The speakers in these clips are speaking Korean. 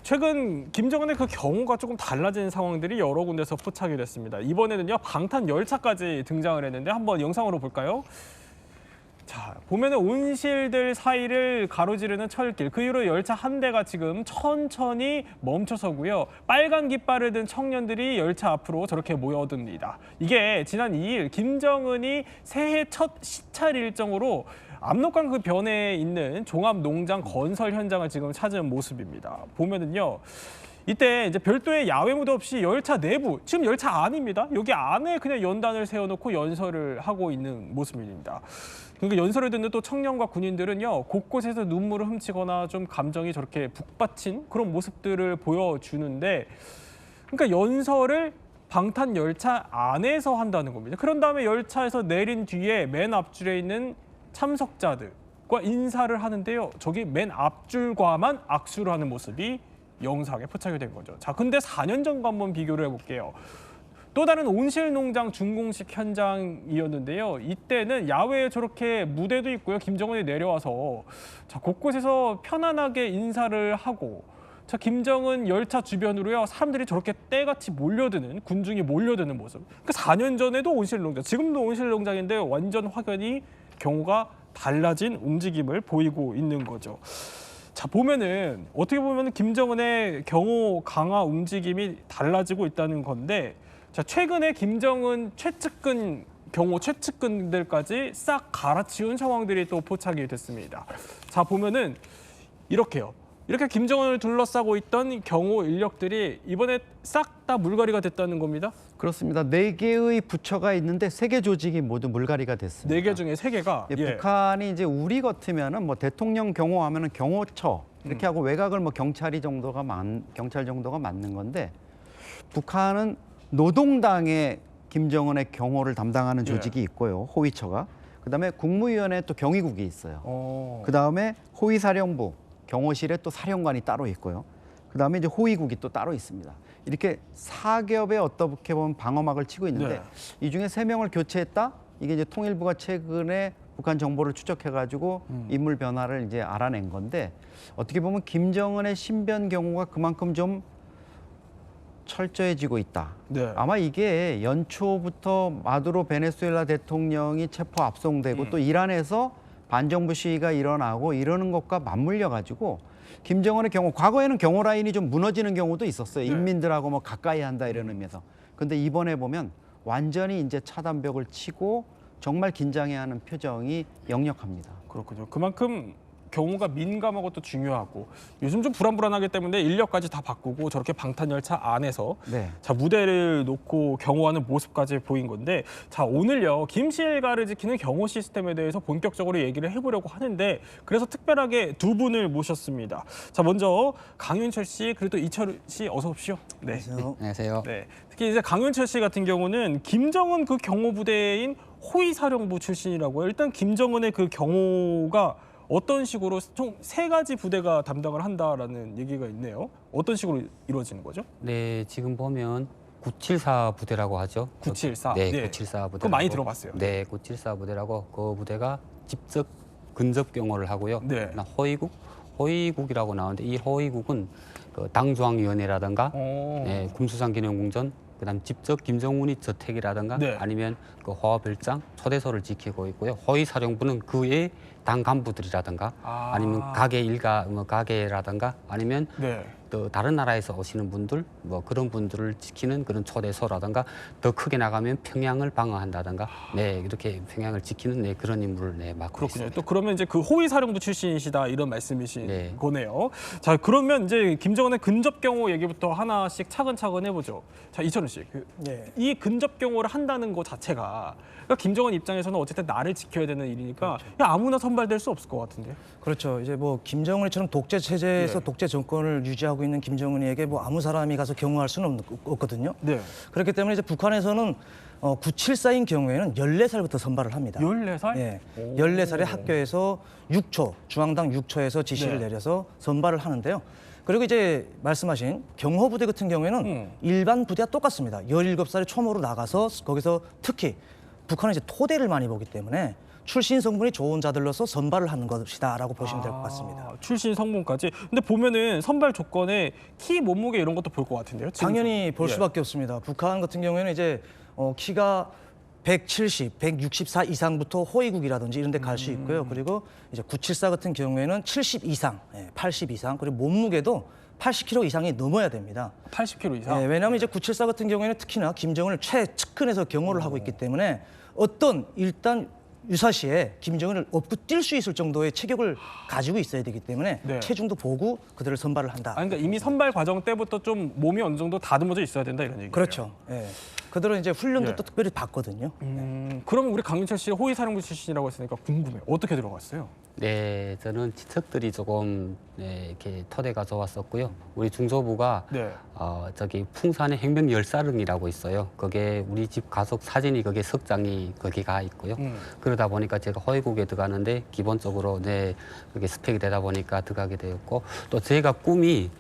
최근 김정은의 그 경우가 조금 달라진 상황들이 여러 군데서 포착이 됐습니다. 이번에는요, 방탄 열차까지 등장을 했는데 한번 영상으로 볼까요? 자, 보면은 온실들 사이를 가로지르는 철길, 그 이후로 열차 한 대가 지금 천천히 멈춰서고요. 빨간 깃발을 든 청년들이 열차 앞으로 저렇게 모여듭니다. 이게 지난 2일 김정은이 새해 첫 시찰 일정으로 압록강 그 변에 있는 종합농장 건설 현장을 지금 찾은 모습입니다. 보면은요. 이때 이제 별도의 야외 무대 없이 열차 내부, 지금 열차 안입니다. 여기 안에 그냥 연단을 세워놓고 연설을 하고 있는 모습입니다. 그러니까 연설을 듣는 또 청년과 군인들은요, 곳곳에서 눈물을 훔치거나 좀 감정이 저렇게 북받친 그런 모습들을 보여주는데, 그러니까 연설을 방탄 열차 안에서 한다는 겁니다. 그런 다음에 열차에서 내린 뒤에 맨 앞줄에 있는 참석자들과 인사를 하는데요. 저기 맨 앞줄과만 악수를 하는 모습이 영상에 포착이 된 거죠. 자, 근데 4년 전과 한번 비교를 해볼게요. 또 다른 온실농장 준공식 현장이었는데요. 이때는 야외에 저렇게 무대도 있고요. 김정은이 내려와서 자, 곳곳에서 편안하게 인사를 하고, 자, 김정은 열차 주변으로요, 사람들이 저렇게 때같이 몰려드는, 군중이 몰려드는 모습. 그러니까 4년 전에도 온실농장, 지금도 온실농장인데 완전 확연히 경우가 달라진 움직임을 보이고 있는 거죠. 자, 보면은 어떻게 보면 김정은의 경호 강화 움직임이 달라지고 있다는 건데, 자, 최근에 김정은 최측근 경호 최측근들까지 싹 갈아치운 상황들이 또 포착이 됐습니다. 자, 보면은 이렇게요. 이렇게 김정은을 둘러싸고 있던 경호 인력들이 이번에 싹 다 물갈이가 됐다는 겁니다. 그렇습니다. 4개의 부처가 있는데 3개 조직이 모두 물갈이가 됐습니다. 4개 중에 3개가 북한이 이제 우리 같으면은 뭐 대통령 경호하면은 경호처 이렇게 하고 외곽을 뭐 경찰 정도가 맞는 건데, 북한은 노동당의 김정은의 경호를 담당하는 조직이 있고요. 호위처가. 그다음에 국무위원회 또 경위국이 있어요. 그다음에 호위사령부 경호실에 또 사령관이 따로 있고요. 그다음에 이제 호위국이 또 따로 있습니다. 이렇게 4겹의 어떻게 보면 방어막을 치고 있는데, 이 중에 3명을 교체했다. 이게 이제 통일부가 최근에 북한 정보를 추적해가지고 인물 변화를 이제 알아낸 건데, 어떻게 보면 김정은의 신변 경호가 그만큼 좀 철저해지고 있다. 아마 이게 연초부터 마두로 베네수엘라 대통령이 체포 압송되고 또 이란에서 반정부 시위가 일어나고 이러는 것과 맞물려 가지고 김정은의 경우, 과거에는 경호 라인이 좀 무너지는 경우도 있었어요. 인민들하고 뭐 가까이 한다 이런 의미에서. 근데 이번에 보면 완전히 이제 차단벽을 치고 정말 긴장해야 하는 표정이 역력합니다. 그렇군요. 그만큼 경우가 민감하고 또 중요하고, 요즘 좀 불안불안하기 때문에 인력까지 다 바꾸고 저렇게 방탄열차 안에서 자, 무대를 놓고 경호하는 모습까지 보인 건데, 자, 오늘요, 김씨 일가를 지키는 경호 시스템에 대해서 본격적으로 얘기를 해보려고 하는데, 그래서 특별하게 두 분을 모셨습니다. 자, 먼저 강윤철 씨, 그리고 또 이철우 씨, 어서 오십시오. 네. 안녕하세요. 네. 특히 이제 강윤철 씨 같은 경우는 김정은 그 경호부대인 호위사령부 출신이라고요. 일단 김정은의 그 경호가 어떤 식으로 총 3가지 부대가 담당을 한다라는 얘기가 있네요. 어떤 식으로 이루어지는 거죠? 네, 지금 보면 974 부대라고 하죠. 974. 네, 974 부대. 그거 많이 들어봤어요. 네, 974 부대라고, 그 부대가 직접 근접 경호를 하고요. 호위국이라고 나오는데, 이 호위국은 그 당중앙위원회라든가, 군수상기념궁전, 그다음 직접 김정은이 저택이라든가, 아니면 그 화별장, 초대소를 지키고 있고요. 호위사령부는 그의 당 간부들이라든가, 아니면 가게 일가, 가게라든가, 아니면 또 다른 나라에서 오시는 분들, 뭐 그런 분들을 지키는 그런 초대소라든가, 더 크게 나가면 평양을 방어한다든가, 이렇게 평양을 지키는 그런 임무를 맡고 있습니다. 또 그러면 이제 그 호위사령부 출신이시다 이런 말씀이신 거네요. 자, 그러면 이제 김정은의 근접 경호 얘기부터 하나씩 차근차근 해보죠. 자, 이철우 씨, 이 근접 경호를 한다는 것 자체가, 그러니까 김정은 입장에서는 어쨌든 나를 지켜야 되는 일이니까 아무나 선발될 수 없을 것 같은데. 그렇죠. 이제 뭐 김정은처럼 독재 체제에서 독재 정권을 유지하고 있는 김정은에게 뭐 아무 사람이 가서 경호할 수는 없거든요. 그렇기 때문에 이제 북한에서는 974인 경우에는 14살부터 선발을 합니다. 14살? 예. 14살에 학교에서 6초, 중앙당 6초에서 지시를 내려서 선발을 하는데요. 그리고 이제 말씀하신 경호부대 같은 경우에는 일반 부대와 똑같습니다. 17살에 초모로 나가서 거기서 특히 북한은 이제 토대를 많이 보기 때문에 출신 성분이 좋은 자들로서 선발을 하는 것이다라고 보시면 될 것 같습니다. 출신 성분까지. 근데 보면은 선발 조건에 키, 몸무게 이런 것도 볼 것 같은데요. 지금 당연히 볼 예. 수밖에 없습니다. 북한 같은 경우에는 이제 키가 170, 164 이상부터 호위국이라든지 이런 데 갈 수 있고요. 그리고 이제 974 같은 경우에는 70 이상, 80 이상, 그리고 몸무게도 80kg 이상이 넘어야 됩니다. 80kg 이상. 왜냐하면 이제 974 같은 경우에는 특히나 김정은을 최측근에서 경호를 하고 있기 때문에 어떤 일단 유사시에 김정은을 업고 뛸 수 있을 정도의 체격을 가지고 있어야 되기 때문에 네. 체중도 보고 그들을 선발을 한다. 그러니까 이미 선발 과정 때부터 좀 몸이 어느 정도 다듬어져 있어야 된다 이런 얘기예요. 그렇죠. 예. 그들은 이제 훈련도 예. 또 특별히 받거든요. 그러면 우리 강민철 씨 호위사령부 출신이라고 했으니까 궁금해요. 어떻게 들어갔어요? 네, 저는 친척들이 조금 이렇게 토대가 좋았었고요. 우리 중소부가 네. 저기 풍산의 행병열사릉이라고 있어요. 그게 우리 집 가족 사진이 거기에 석장이 거기가 있고요. 그러다 보니까 제가 호위국에 들어가는데 기본적으로 그게 스펙이 되다 보니까 들어가게 되었고 또 제가 꿈이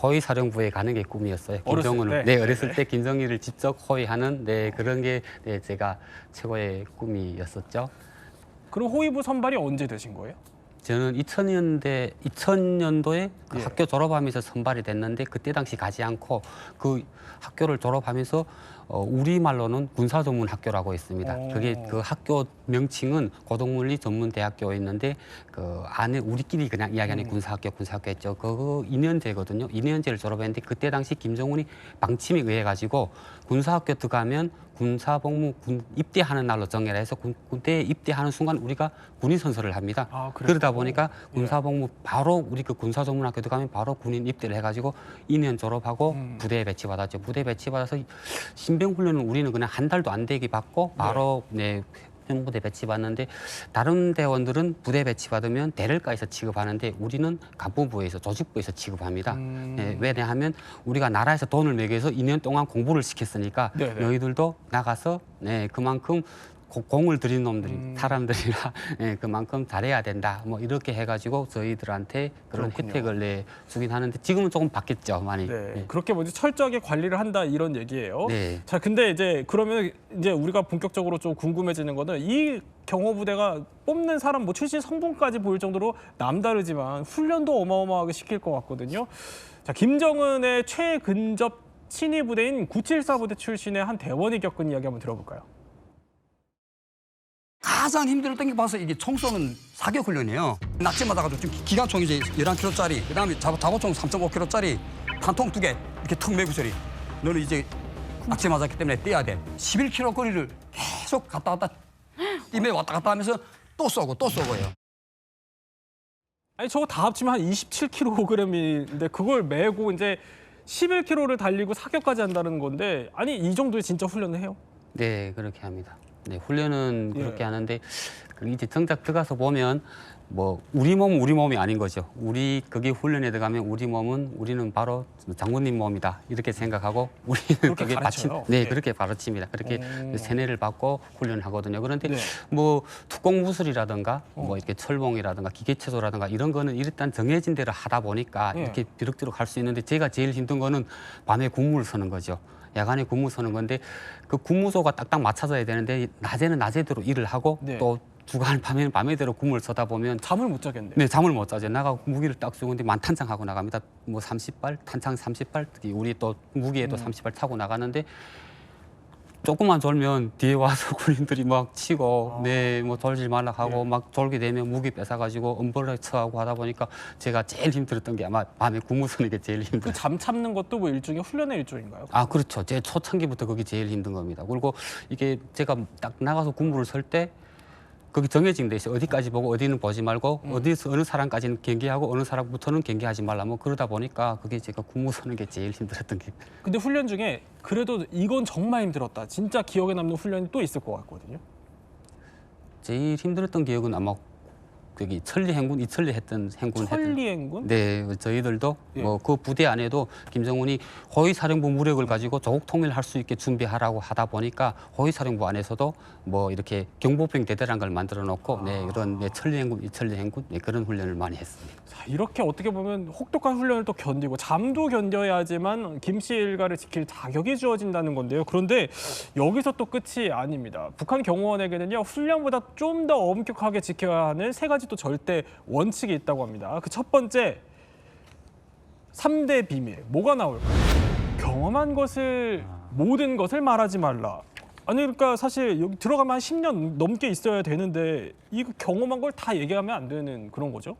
호위사령부에 가는 게 꿈이었어요. 어렸을 김정은을 때? 어렸을 때 김정일을 직접 호위하는 그런 게 제가 최고의 꿈이었었죠. 그럼 호위부 선발이 언제 되신 거예요? 저는 2000년도에 그 예. 학교 졸업하면서 선발이 됐는데 그때 당시 가지 않고 그 학교를 졸업하면서 우리말로는 군사전문학교라고 있습니다. 그게 그 학교 명칭은 고등물리전문대학교였는데 그 안에 우리끼리 그냥 이야기하는 군사학교 했죠. 그거 2년제거든요. 2년제를 졸업했는데 그때 당시 김정은이 방침에 의해 가지고 군사학교 들어가면 군사복무 군 입대하는 날로 정해라 해서 군대에 입대하는 순간 우리가 군인 선서를 합니다. 그러다 보니까 군사복무 바로 우리 그 군사전문학교 들어가면 바로 군인 입대를 해가지고 2년 졸업하고 부대에 배치받았죠. 부대에 배치받아서 신병훈련은 우리는 그냥 한 달도 안 되게 받고 바로 부대 배치받는데 다른 대원들은 부대 배치받으면 대를가에서 취급하는데 우리는 간부부에서 조직부에서 취급합니다. 왜냐하면 우리가 나라에서 돈을 매겨서 2년 동안 공부를 시켰으니까 너희들도 나가서 그만큼 공을 들인 놈들이 사람들이라 그만큼 잘해야 된다. 뭐 이렇게 해가지고 저희들한테 그런 혜택을 주긴 하는데 지금은 조금 바뀌었죠 많이. 그렇게 뭐지 철저하게 관리를 한다 이런 얘기예요. 네. 자, 근데 이제 그러면 이제 우리가 본격적으로 좀 궁금해지는 거는 이 경호부대가 뽑는 사람 뭐 출신 성분까지 보일 정도로 남다르지만 훈련도 어마어마하게 시킬 것 같거든요. 자, 김정은의 최근접 친위 부대인 974 부대 출신의 한 대원이 겪은 이야기 한번 들어볼까요? 가장 힘들었던 게 봐서 이게 총 쏘는 사격 훈련이에요. 낙지 맞아가지고 지금 기관총이 이제 11kg짜리, 그다음에 자보총 3.5kg짜리 탄통 2개 이렇게 턱 메고 소리. 너는 이제 낙지 맞았기 때문에 뛰어야 돼. 11km 거리를 계속 갔다 왔다 뛰며 왔다 갔다 하면서 또 쏘고요. 아니 저거 다 합치면 한 27kg인데 그걸 메고 이제 11km를 달리고 사격까지 한다는 건데 아니 이 정도의 진짜 훈련을 해요? 네, 그렇게 합니다. 네, 훈련은 그렇게 하는데 이제 정작 들어가서 보면 뭐 우리 몸이 아닌 거죠. 거기 훈련에 들어가면 우리는 바로 장군님 몸이다 이렇게 생각하고 우리는 그렇게 가르쳐요? 그렇게 가르칩니다. 그렇게 세뇌를 받고 훈련하거든요. 그런데 뭐 특공무술이라든가 뭐 이렇게 철봉이라든가 기계체조라든가 이런 거는 일단 정해진 대로 하다 보니까 이렇게 비럭비럭 할 수 있는데 제가 제일 힘든 거는 밤에 군무를 서는 거죠. 야간에 군무 서는 건데 그 군무소가 딱딱 맞춰져야 되는데 낮에는 낮에대로 일을 하고 또 주간 밤에는 밤에대로 군무를 서다 보면 잠을 못 자겠네. 네, 잠을 못 자죠. 나가고 무기를 딱 쏘고 근데 만탄창하고 나갑니다. 뭐 30발, 탄창 30발, 특히 우리 또 무기에 또 30발 타고 나가는데 조금만 졸면 뒤에 와서 군인들이 막 치고 뭐 졸지 말라 하고 막 졸게 되면 무기 뺏어가지고 엄벌에 처하고 하다 보니까 제가 제일 힘들었던 게 아마 밤에 군무 서는 게 제일 힘들어요. 그 잠 참는 것도 뭐 일종의 훈련의 일종인가요? 아, 그렇죠. 제 초창기부터 그게 제일 힘든 겁니다. 그리고 이게 제가 딱 나가서 군무를 설 때 거기 정해진 데 있어요. 어디까지 보고 어디는 보지 말고 어디서 어느 사람까지는 경계하고 어느 사람부터는 경계하지 말라. 뭐 그러다 보니까 그게 제가 군무 서는 게 제일 힘들었던 게. 근데 훈련 중에 그래도 이건 정말 힘들었다. 진짜 기억에 남는 훈련이 또 있을 것 같거든요. 제일 힘들었던 기억은 아마 거기 천리 행군, 이천리 했던 행군 천리 행군? 네, 저희들도 예. 뭐 그 부대 안에도 김정은이 호위사령부 무력을 가지고 조국 통일할 수 있게 준비하라고 하다 보니까 호위사령부 안에서도 뭐 이렇게 경보병 대대라는 걸 만들어 놓고 네, 이런 네, 천리 행군, 이천리 행군 네, 그런 훈련을 많이 했습니다. 자, 이렇게 어떻게 보면 혹독한 훈련을 또 견디고 잠도 견뎌야지만 김씨 일가를 지킬 자격이 주어진다는 건데요. 그런데 여기서 또 끝이 아닙니다. 북한 경호원에게는요, 훈련보다 좀 더 엄격하게 지켜야 하는 세 가지 또 절대 원칙이 있다고 합니다. 그 첫 번째, 3대 비밀. 뭐가 나올까요? 경험한 것을 모든 것을 말하지 말라. 아니 그러니까 사실 여기 들어가면 한 10년 넘게 있어야 되는데 이거 경험한 걸 다 얘기하면 안 되는 그런 거죠?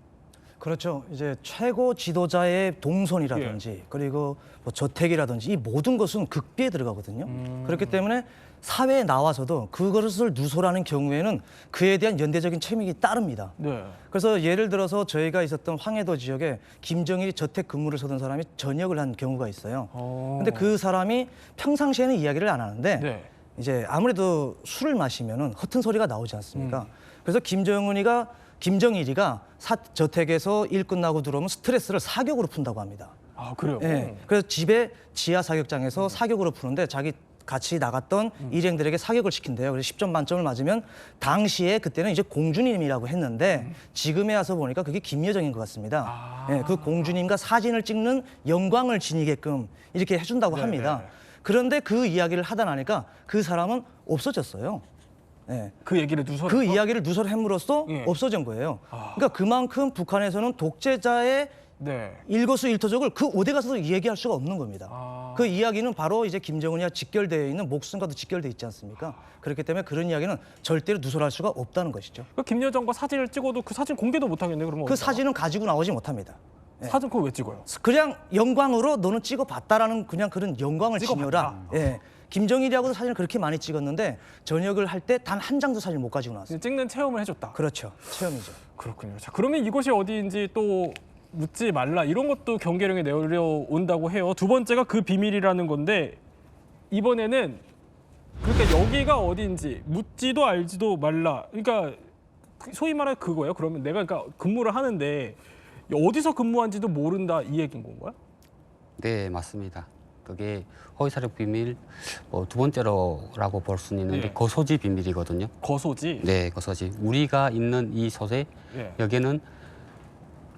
그렇죠. 이제 최고 지도자의 동선이라든지 그리고 뭐 저택이라든지 이 모든 것은 극비에 들어가거든요. 그렇기 때문에 사회에 나와서도 그것을 누설하는 경우에는 그에 대한 연대적인 책임이 따릅니다. 네. 그래서 예를 들어서 저희가 있었던 황해도 지역에 김정일이 저택 근무를 서던 사람이 전역을 한 경우가 있어요. 근데 그 사람이 평상시에는 이야기를 안 하는데 네. 이제 아무래도 술을 마시면은 허튼 소리가 나오지 않습니까? 그래서 김정일이가 저택에서 일 끝나고 들어오면 스트레스를 사격으로 푼다고 합니다. 아 그래요? 예. 그래서 집에 지하 사격장에서 사격으로 푸는데 자기 같이 나갔던 일행들에게 사격을 시킨대요. 그래서 10점 만점을 맞으면 당시에 그때는 이제 공주님이라고 했는데 지금에 와서 보니까 그게 김여정인 것 같습니다. 예, 그 공주님과 사진을 찍는 영광을 지니게끔 이렇게 해준다고 합니다. 그런데 그 이야기를 하다 나니까 그 사람은 없어졌어요. 예. 그 얘기를 누설. 그 이야기를 누설함으로써 예. 없어진 거예요. 그러니까 그만큼 북한에서는 독재자의 네. 일거수일투족을 그 어디 가서도 얘기할 수가 없는 겁니다. 그 이야기는 바로 이제 김정은이와 직결되어 있는 목숨과도 직결되어 있지 않습니까? 그렇기 때문에 그런 이야기는 절대로 누설할 수가 없다는 것이죠. 그 김여정과 사진을 찍어도 그 사진 공개도 못 하겠네. 그러면 그 어디다가? 사진은 가지고 나오지 못합니다. 사진 그거 왜 찍어요? 그냥 영광으로 너는 찍어봤다라는 그냥 그런 영광을 지녀라. 예. 김정일이하고도 사진을 그렇게 많이 찍었는데 전역을 할 때 단 한 장도 사진을 못 가지고 나왔어요. 찍는 체험을 해줬다. 그렇죠. 체험이죠. 그렇군요. 자, 그러면 이것이 어디인지 또 묻지 말라 이런 것도 경계령에 내려온다고 해요. 두 번째가 그 비밀이라는 건데 이번에는 그러니까 여기가 어디인지 묻지도 알지도 말라. 그러니까 소위 말해 그거예요. 그러면 내가 그러니까 근무를 하는데 어디서 근무한지도 모른다 이 얘기인 건가요? 네, 맞습니다. 그게 허위사력 비밀 두 번째로라고 볼 수는 있는데 예. 거소지 비밀이거든요. 거소지. 네, 거소지. 우리가 있는 이 소재 예. 여기는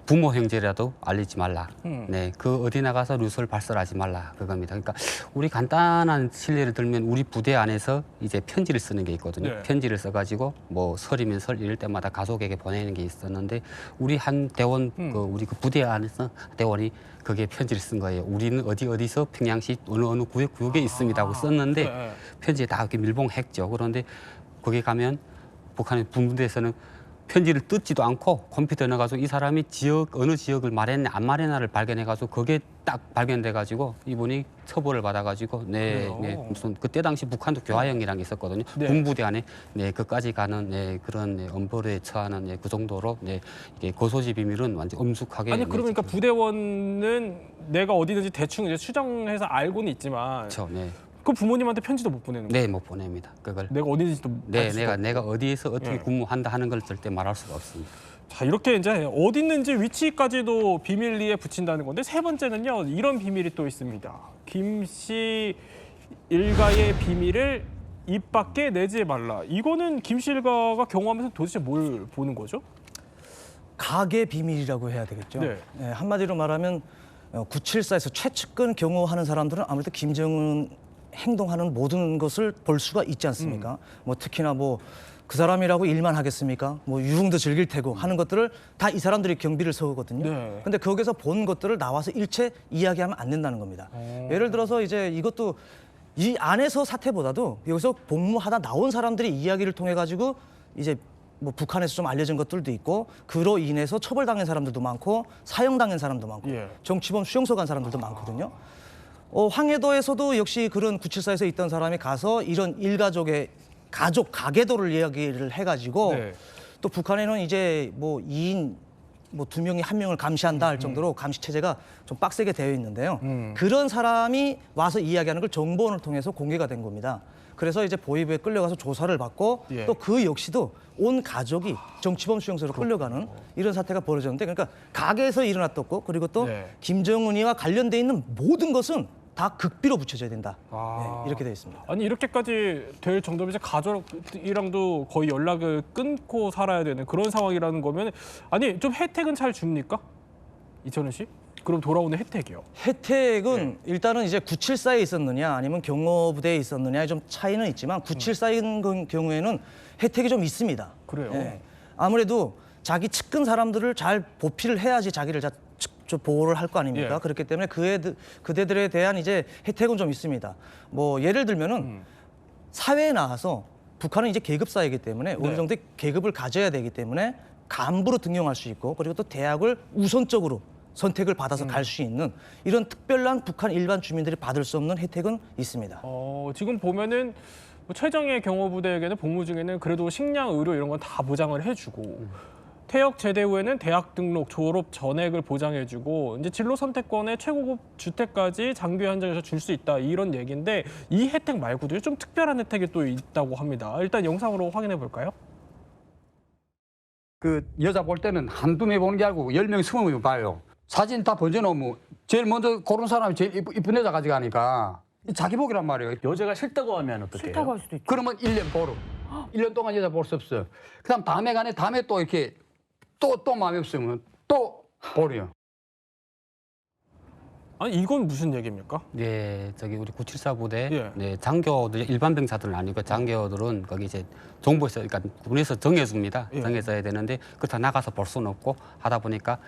부모 형제라도 알리지 말라. 네, 그 어디 나가서 누설 발설하지 말라 그겁니다. 그러니까 우리 간단한 실례를 들면 우리 부대 안에서 이제 편지를 쓰는 게 있거든요. 네. 편지를 써가지고 뭐 설이면 설 이럴 때마다 가족에게 보내는 게 있었는데 우리 한 대원 우리 그 부대 안에서 대원이 그게 편지를 쓴 거예요. 우리는 어디서 평양시 어느 구역에 있습니다 하고 썼는데 네. 편지에 다 이렇게 밀봉했죠. 그런데 거기 가면 북한의 군부대에서는 편지를 뜯지도 않고 컴퓨터에 넣어가지고 이 사람이 어느 지역을 말했냐 안 말했냐를 발견해가지고 그게 딱 발견돼가지고 이분이 처벌을 받아가지고 네, 무슨 그때 당시 북한도 교화형이라는 게 있었거든요. 네. 군부대 안에 네 그까지 가는 네, 그런 네, 엄벌에 처하는 네, 그 정도로 네, 이게 거소지 비밀은 완전 엄숙하게. 아니 그러니까 부대원은 내가 어디든지 대충 이제 추정해서 알고는 있지만 그렇죠. 네. 그 부모님한테 편지도 못 보내는 거예요. 네, 못 보냅니다. 그걸. 내가 어디든지도 네, 알 수가 없고. 내가 어디에서 어떻게 예. 근무한다 하는 걸 절대 말할 수가 없습니다. 자 이렇게 이제 어디 있는지 위치까지도 비밀리에 붙인다는 건데 세 번째는요 이런 비밀이 또 있습니다. 김씨 일가의 비밀을 입 밖에 내지 말라. 이거는 김씨 일가가 경험하면서 도대체 뭘 보는 거죠? 가계 비밀이라고 해야 되겠죠. 네. 예, 한마디로 말하면 974에서 최측근 경호하는 사람들은 아무래도 김정은 행동하는 모든 것을 볼 수가 있지 않습니까? 뭐 특히나 뭐 그 사람이라고 일만 하겠습니까? 뭐 유흥도 즐길 테고 하는 것들을 다 이 사람들이 경비를 서거든요. 네. 근데 거기서 본 것들을 나와서 일체 이야기하면 안 된다는 겁니다. 예를 들어서 이제 이것도 이 안에서 사태보다도 여기서 복무하다 나온 사람들이 이야기를 통해 가지고 이제 뭐 북한에서 좀 알려진 것들도 있고 그로 인해서 처벌당한 사람들도 많고 사형당한 사람도 많고 예. 정치범 수용소 간 사람들도 많거든요. 황해도에서도 역시 그런 974에서 있던 사람이 가서 이런 일가족의 가계도를 이야기를 해가지고 네. 또 북한에는 이제 뭐 2인 뭐 2명이 1명을 감시한다 할 정도로 감시 체제가 좀 빡세게 되어 있는데요. 그런 사람이 와서 이야기하는 걸 정보원을 통해서 공개가 된 겁니다. 그래서 이제 보위부에 끌려가서 조사를 받고 예. 또 그 역시도 온 가족이 정치범 수용소로 끌려가는 이런 사태가 벌어졌는데 그러니까 가게에서 일어났었고 그리고 또 네. 김정은이와 관련돼 있는 모든 것은 다 극비로 붙여져야 된다. 아. 네, 이렇게 되어 있습니다. 아니 이렇게까지 될 정도면 이제 가족이랑도 거의 연락을 끊고 살아야 되는 그런 상황이라는 거면 아니 좀 혜택은 잘 줍니까? 이철은 씨? 그럼 돌아오는 혜택이요. 혜택은 일단은 이제 974에 있었느냐 아니면 경호부대에 있었느냐에 좀 차이는 있지만 974인 경우에는 혜택이 좀 있습니다. 그래요? 예. 아무래도 자기 측근 사람들을 잘 보필을 해야지 자기를 보호를 할 거 아닙니까? 예. 그렇기 때문에 그대들에 대한 이제 혜택은 좀 있습니다. 뭐 예를 들면은 사회에 나와서 북한은 이제 계급 사회이기 때문에 네. 어느 정도의 계급을 가져야 되기 때문에 간부로 등용할 수 있고 그리고 또 대학을 우선적으로 선택을 받아서 갈 수 있는 이런 특별한 북한 일반 주민들이 받을 수 없는 혜택은 있습니다. 지금 보면은 뭐 최정예 경호부대에게는 복무 중에는 그래도 식량, 의료 이런 건 다 보장을 해주고 퇴역 제대 후에는 대학 등록, 졸업 전액을 보장해주고 이제 진로 선택권의 최고급 주택까지 장교 현장에서 줄 수 있다 이런 얘기인데 이 혜택 말고도 좀 특별한 혜택이 또 있다고 합니다. 일단 영상으로 확인해 볼까요? 그 여자 볼 때는 한두 명 보는 게 아니고 10명, 20명 봐요. 사진 다 번져놓으면 제일 먼저 고른 사람이 제일 이쁜 여자 가져가니까 자기 복이란 말이에요. 여자가 싫다고 하면 어떻게 싫다고 해요? 할 수도 있죠. 그러면 1년 보름. 1년 동안 여자 볼 수 없어요. 그다음 다음에 가네 다음에 또 이렇게 또 마음에 없으면 또 보려요. 아니 이건 무슨 얘기입니까? 네, 저기 우리 974 부대 예. 네, 장교들 일반 병사들은 아니고 장교들은 거기 이제 정부에서 그러니까 군에서 정해줍니다. 예. 정해져야 되는데 그렇다 나가서 볼 수는 없고 하다 보니까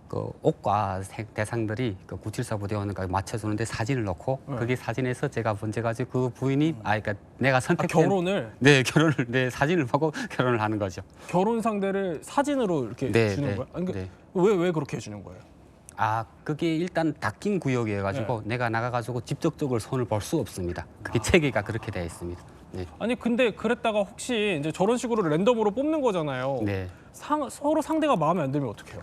그 옥과 대상들이 그 974 부대원과 맞춰주는데 사진을 넣고 거기 사진에서 제가 번져가지고 그 부인이 그러니까 내가 선택된 결혼을 네 결혼을 네 사진을 보고 결혼을 하는 거죠. 결혼 상대를 사진으로 이렇게 네, 주는 네, 거예요? 아니, 네. 왜 그렇게 해주는 거예요? 아 그게 일단 닫힌 구역이어가지고 내가 나가가지고 직접적으로 손을 볼 수 없습니다. 그게 체계가 그렇게 되어 있습니다. 네. 아니 근데 그랬다가 혹시 이제 저런 식으로 랜덤으로 뽑는 거잖아요. 네. 서로 상대가 마음에 안 들면 어떡해요?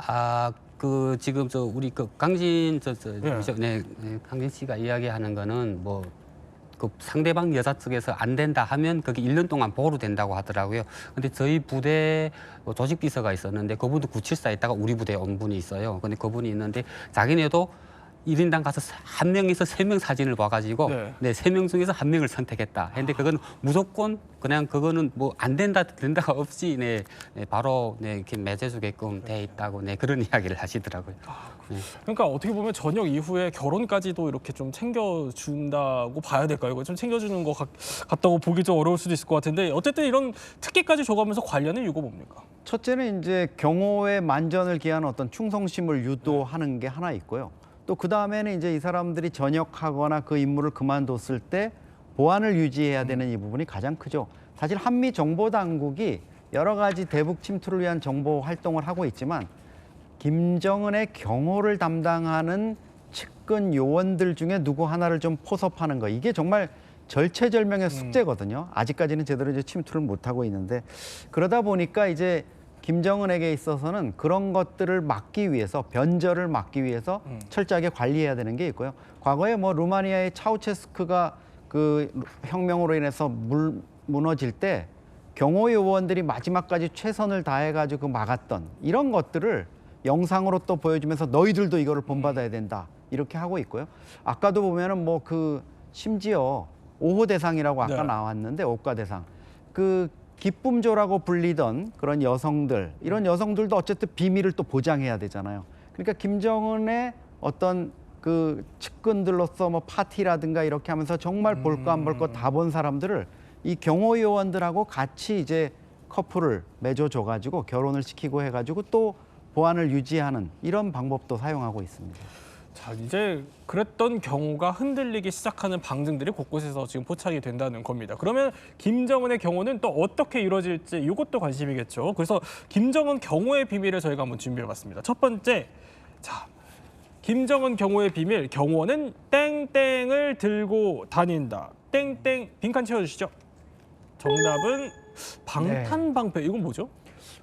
아, 그 지금 저 우리 그 강진 예. 강진 씨가 이야기하는 거는 뭐 그 상대방 여자 측에서 안 된다 하면 그게 1년 동안 보호로 된다고 하더라고요. 근데 저희 부대 조직 비서가 있었는데 그분도 974에 있다가 우리 부대에 온 분이 있어요. 근데 그분이 있는데 자기네도 1인당 가서 한 명에서 3명 사진을 봐가지고 네. 3명 중에서 한 명을 선택했다. 근데 그건 무조건 그냥 그거는 뭐 안 된다가 없이 바로 이렇게 맺어주게끔 돼 있다고 그런 이야기를 하시더라고요. 그러니까 어떻게 보면 저녁 이후에 결혼까지도 이렇게 좀 챙겨준다고 봐야 될까요? 이거 좀 챙겨주는 것 같다고 보기 좀 어려울 수도 있을 것 같은데 어쨌든 이런 특기까지 줘가면서 관련의 이유가 뭡니까? 첫째는 이제 경호의 만전을 기한 어떤 충성심을 유도하는 게 하나 있고요. 또 그 다음에는 이제 이 사람들이 전역하거나 그 임무를 그만뒀을 때 보안을 유지해야 되는 이 부분이 가장 크죠. 사실 한미 정보 당국이 여러 가지 대북 침투를 위한 정보 활동을 하고 있지만 김정은의 경호를 담당하는 측근 요원들 중에 누구 하나를 좀 포섭하는 거 이게 정말 절체절명의 숙제거든요. 아직까지는 제대로 이제 침투를 못 하고 있는데 그러다 보니까 이제 김정은에게 있어서는 그런 것들을 막기 위해서 변절을 막기 위해서 철저하게 관리해야 되는 게 있고요. 과거에 뭐 루마니아의 차우체스크가 그 혁명으로 인해서 무너질 때 경호 요원들이 마지막까지 최선을 다해가지고 막았던 이런 것들을 영상으로 또 보여주면서 너희들도 이거를 본받아야 된다 이렇게 하고 있고요. 아까도 보면은 뭐 그 심지어 5호 대상이라고 아까 네. 나왔는데 옥가 대상 그 기쁨조라고 불리던 그런 여성들 이런 여성들도 어쨌든 비밀을 또 보장해야 되잖아요. 그러니까 김정은의 어떤 그 측근들로서 뭐 파티라든가 이렇게 하면서 정말 볼 거 안 볼 거 다 본 사람들을 이 경호 요원들하고 같이 이제 커플을 맺어줘 가지고 결혼을 시키고 해가지고 또 보안을 유지하는 이런 방법도 사용하고 있습니다. 자, 이제 그랬던 경우가 흔들리기 시작하는 방증들이 곳곳에서 지금 포착이 된다는 겁니다. 그러면 김정은의 경우는 또 어떻게 이루어질지 이것도 관심이겠죠. 그래서 김정은 경호의 비밀을 저희가 한번 준비해봤습니다. 첫 번째, 자, 김정은 경호의 비밀, 경호는 땡땡을 들고 다닌다. 땡땡, 빈칸 채워주시죠. 정답은 방탄방패. 이건 뭐죠?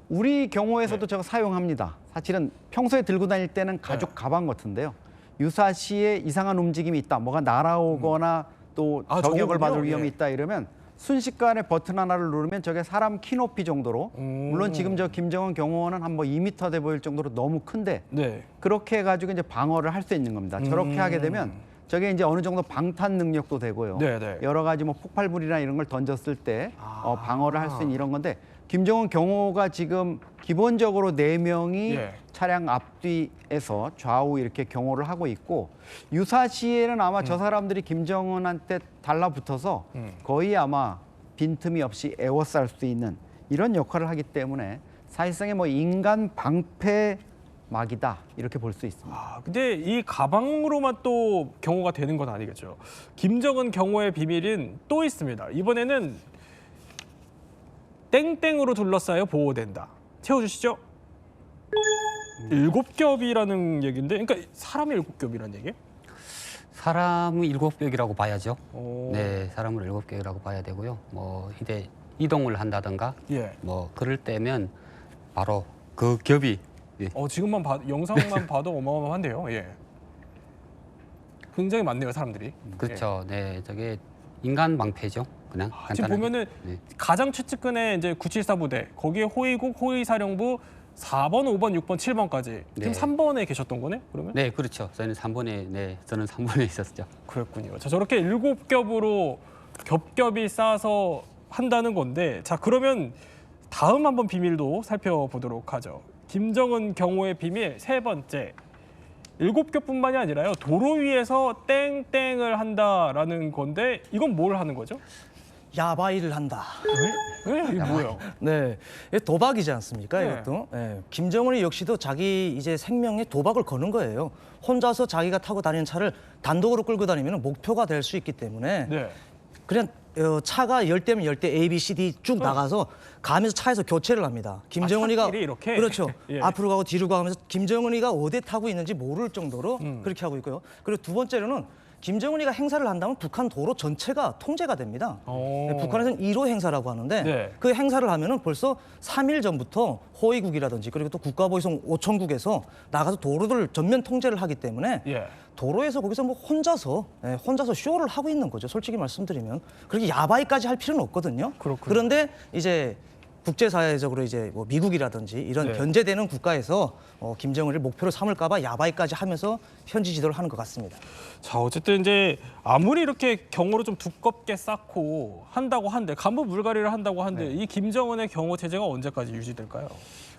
우리 경호에서도 제가 사용합니다. 사실은 평소에 들고 다닐 때는 가죽 가방 같은데요. 유사시에 이상한 움직임이 있다. 뭐가 날아오거나 또 또 아, 저격을 저거군요. 받을 위험이 예. 있다 이러면 순식간에 버튼 하나를 누르면 저게 사람 키 높이 정도로 물론 지금 저 김정은 경호원은 한 뭐 2m 돼 보일 정도로 너무 큰데 네. 그렇게 해가지고 이제 방어를 할 수 있는 겁니다. 저렇게 하게 되면 저게 이제 어느 정도 방탄 능력도 되고요. 네. 여러 가지 뭐 폭발물이나 이런 걸 던졌을 때 방어를 할 수 있는 이런 건데 김정은 경호가 지금 기본적으로 4명이 예. 차량 앞뒤에서 좌우 이렇게 경호를 하고 있고 유사시에는 아마 저 사람들이 김정은한테 달라붙어서 거의 아마 빈틈이 없이 에워쌀 수 있는 이런 역할을 하기 때문에 사실상의 뭐 인간 방패막이다 이렇게 볼 수 있습니다. 아, 근데 이 가방으로만 또 경호가 되는 건 아니겠죠. 김정은 경호의 비밀은 또 있습니다. 이번에는 땡땡으로 둘러싸여 보호된다. 채워주시죠. 7겹이라는 얘기인데, 그러니까 사람이 7겹이라는 얘기예요? 사람은 7겹이라고 봐야죠. 오. 네, 사람을 7겹이라고 봐야 되고요. 뭐 이제 이동을 한다든가 예. 뭐 그럴 때면 바로 그 겹이 지금만 영상만 봐도 어마어마한데요. 예. 굉장히 많네요, 사람들이. 그렇죠. 네, 저게 인간 방패죠. 그냥 예. 지금 간단하게. 보면은 네. 가장 최측근에 이제 974 부대, 거기에 호위국, 호위사령부 4번, 5번, 6번, 7번까지. 지금 네. 3번에 계셨던 거네, 그러면? 네, 그렇죠. 저는 3번에 있었죠. 그랬군요. 자, 저렇게 7겹으로 겹겹이 쌓아서 한다는 건데, 자, 그러면 다음 한번 비밀도 살펴보도록 하죠. 김정은 경호의 비밀 3번째. 7겹뿐만이 아니라요. 도로 위에서 땡땡을 한다라는 건데, 이건 뭘 하는 거죠? 야바이를 한다. 네? 이게 뭐예요? 네, 이게 도박이지 않습니까? 네. 이것도. 네. 김정은이 역시도 자기 이제 생명에 도박을 거는 거예요. 혼자서 자기가 타고 다니는 차를 단독으로 끌고 다니면 목표가 될 수 있기 때문에 네. 그냥 차가 10대면 10대 A, B, C, D 쭉 나가서 가면서 차에서 교체를 합니다. 김정은이가 차끼리 이렇게? 그렇죠. 예. 앞으로 가고 뒤로 가면서 김정은이가 어디에 타고 있는지 모를 정도로 그렇게 하고 있고요. 그리고 두 번째로는 김정은이가 행사를 한다면 북한 도로 전체가 통제가 됩니다. 네, 북한에서는 1호 행사라고 하는데 네. 그 행사를 하면은 벌써 3일 전부터 호위국이라든지 그리고 또 국가보위성 5천국에서 나가서 도로를 전면 통제를 하기 때문에 예. 도로에서 거기서 뭐 혼자서 쇼를 하고 있는 거죠. 솔직히 말씀드리면 그렇게 야바이까지 할 필요는 없거든요. 그렇군요. 그런데 이제 국제사회적으로 이제 뭐 미국이라든지 이런 네. 견제되는 국가에서 김정은을 목표로 삼을까봐 야바이까지 하면서 현지 지도를 하는 것 같습니다. 자, 어쨌든 이제 아무리 이렇게 경호를 좀 두껍게 쌓고 한다고 한데 간부 물갈이를 한다고 한데 이 김정은의 경호 체제가 언제까지 유지될까요?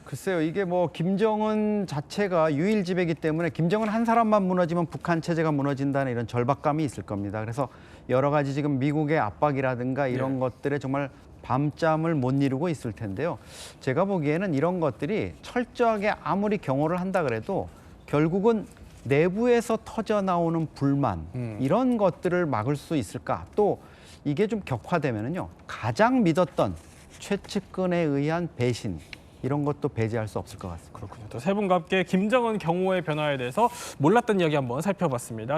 글쎄요, 이게 뭐 김정은 자체가 유일 지배이기 때문에 김정은 한 사람만 무너지면 북한 체제가 무너진다는 이런 절박감이 있을 겁니다. 그래서 여러 가지 지금 미국의 압박이라든가 이런 것들에 정말 밤잠을 못 이루고 있을 텐데요. 제가 보기에는 이런 것들이 철저하게 아무리 경호를 한다 그래도 결국은 내부에서 터져 나오는 불만 이런 것들을 막을 수 있을까? 또 이게 좀 격화되면은요. 가장 믿었던 최측근에 의한 배신 이런 것도 배제할 수 없을 것 같습니다. 그렇군요. 또 세 분과 함께 김정은 경호의 변화에 대해서 몰랐던 이야기 한번 살펴봤습니다.